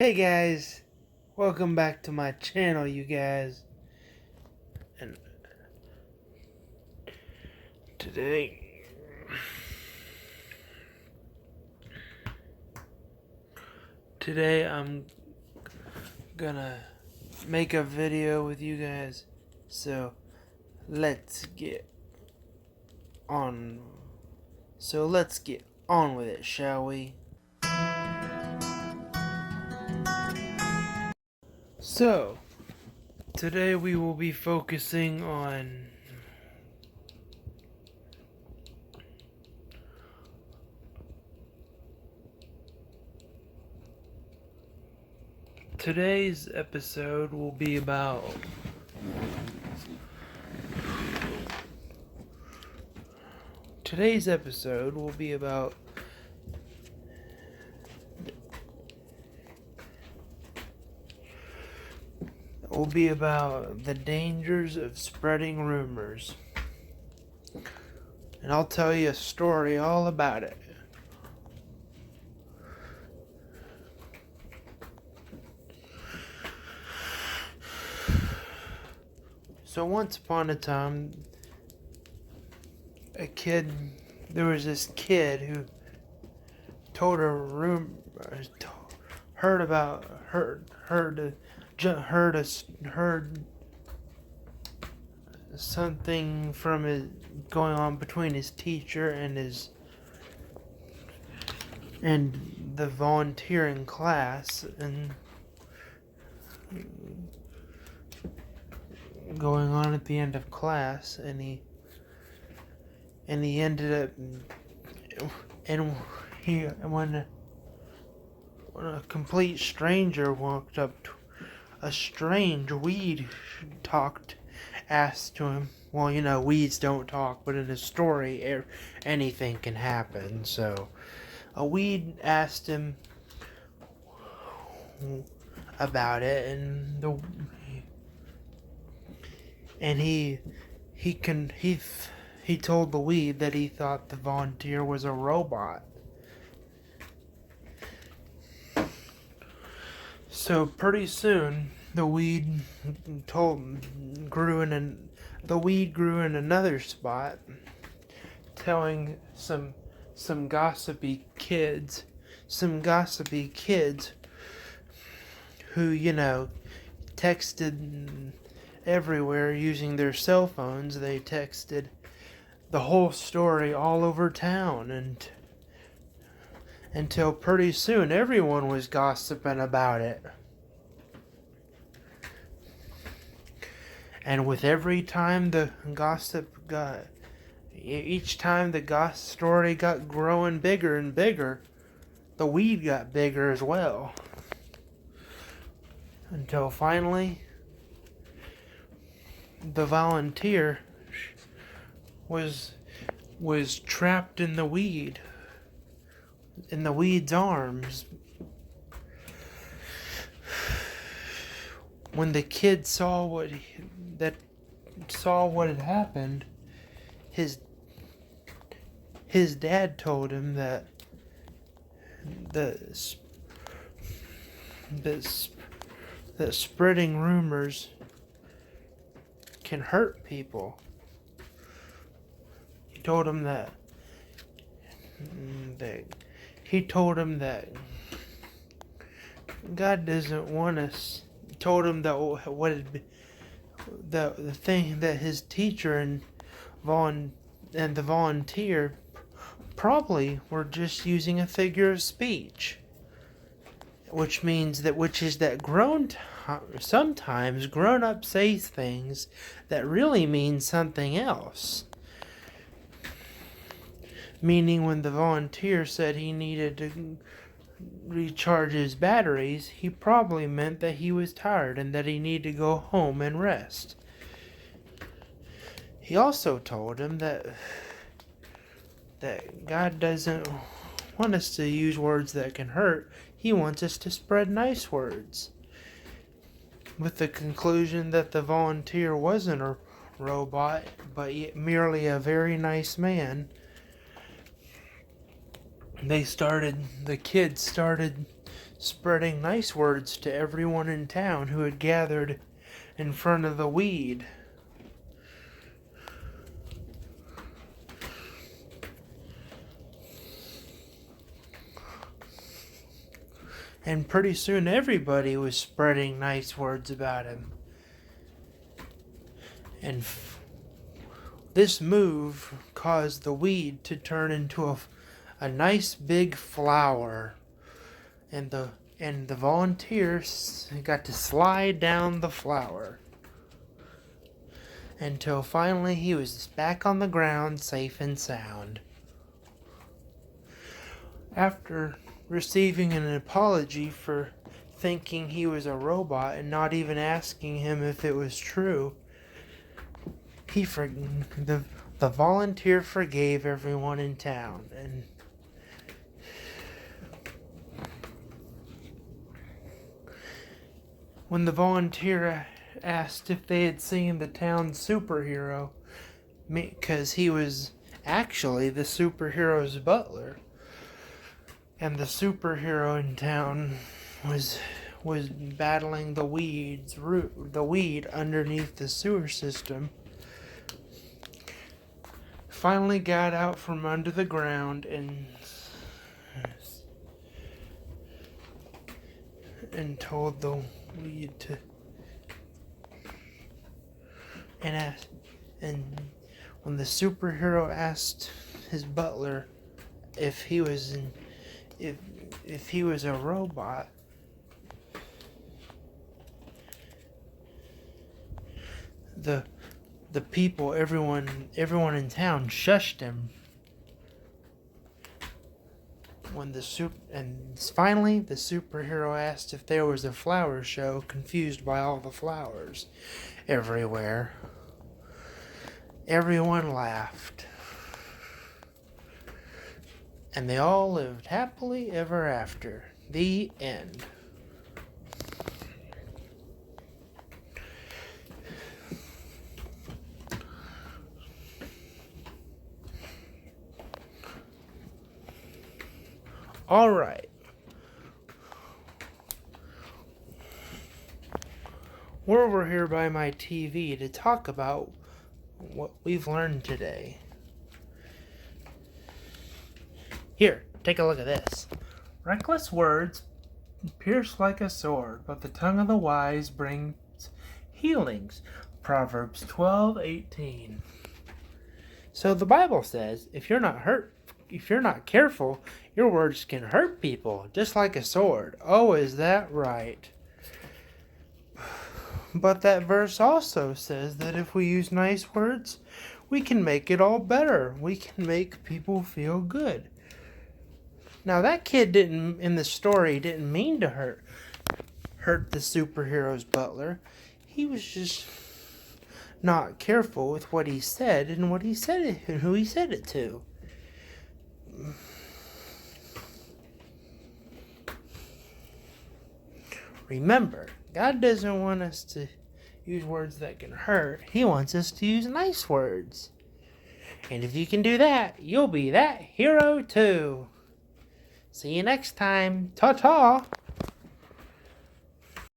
Hey guys, welcome back to my channel, you guys. And today, I'm gonna make a video with you guys. So let's get on. Let's get on with it, shall we? So today we will be focusing on today's episode will be about today's episode will be about the dangers of spreading rumors. And I'll tell you a story all about it. So once upon a time, there was this kid who told a room, heard about, heard something from his going on between his teacher and the volunteering class, and going on at the end of class, and he ended up, and when a complete stranger walked up to a strange weed asked to him. Well, you know, weeds don't talk, but in a story, anything can happen. So, a weed asked him about it, and he told the weed that he thought the volunteer was a robot. So pretty soon, the weed grew in another spot, telling some gossipy kids who, you know, texted everywhere using their cell phones. They texted the whole story all over town, and until pretty soon everyone was gossiping about it. And with every time the each time the gossip story got growing bigger and bigger, the weed got bigger as well. Until finally, the volunteer was trapped in the weed's arms. When the kid saw what had happened, his dad told him that that spreading rumors can hurt people. He told him that God doesn't want us. Told him that the thing that his teacher and the volunteer probably were just using a figure of speech, which is that sometimes grown up say things that really mean something else. Meaning, when the volunteer said he needed to recharge his batteries, he probably meant that he was tired and that he needed to go home and rest. He also told him that God doesn't want us to use words that can hurt. He wants us to spread nice words. With the conclusion that the volunteer wasn't a robot, but merely a very nice man, the kids started spreading nice words to everyone in town who had gathered in front of the weed. And pretty soon everybody was spreading nice words about him. And this move caused the weed to turn into a nice big flower. And the volunteers got to slide down the flower. Until finally he was back on the ground, safe and sound. After receiving an apology for thinking he was a robot and not even asking him if it was true, the volunteer forgave everyone in town. And when the volunteer asked if they had seen the town's superhero, because he was actually the superhero's butler, and the superhero in town was battling the weed underneath the sewer system, finally got out from under the ground and told the weed to and when the superhero asked his butler if he was a robot, the people, everyone in town shushed him. And finally the superhero asked if there was a flower show, confused by all the flowers everywhere. Everyone laughed. And they all lived happily ever after. The end. All right. We're over here by my TV to talk about what we've learned today. Here, take a look at this. Reckless words pierce like a sword, but the tongue of the wise brings healings. Proverbs 12:18. So the Bible says, if you're not careful, your words can hurt people, just like a sword. Oh, is that right? But that verse also says that if we use nice words, we can make it all better. We can make people feel good. Now that kid in the story didn't mean to hurt the superhero's butler. He was just not careful with what he said and what he said it, and who he said it to. Remember, God doesn't want us to use words that can hurt. He wants us to use nice words. And if you can do that, you'll be that hero too. See you next time. Ta-ta!